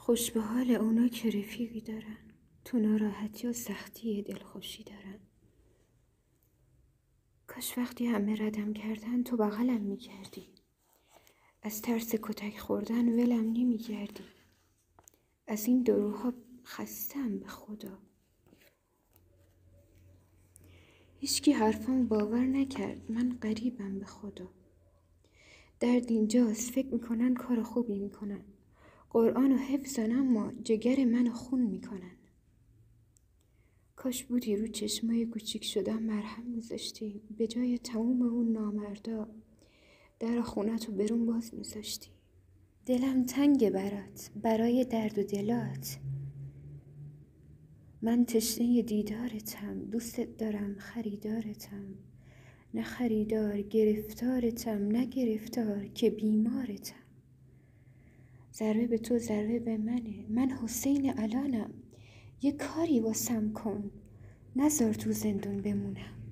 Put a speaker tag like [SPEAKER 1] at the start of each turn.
[SPEAKER 1] خوش به حال اونا که رفیقی دارن، تو ناراحتی و سختی دلخوشی دارن. کاش وقتی همه ردم کردن تو بغلم میکردی، از ترس کتک خوردن ولم نمیکردی. از این دروها خستم به خدا. هیچکی حرفم باور نکرد، من غریبم به خدا. درد اینجاست، فکر میکنن کار خوبی میکنن، قرآن و حفظن اما جگر منو خون میکنن. کاش بودی رو چشمای کوچیک شدم مرهم میذاشتی، به جای تموم اون نامردا در خونتو برون باز میذاشتی. دلم تنگ برات، برای درد و دلات. من تشنه دیدارتم، دوستت دارم، خریدارتم. نه خریدار، گرفتارتم، نه گرفتار که بیمارتم. ضربه به تو ضربه به منه، من حسین الانم. یه کاری واسم کن، نذار تو زندون بمونم.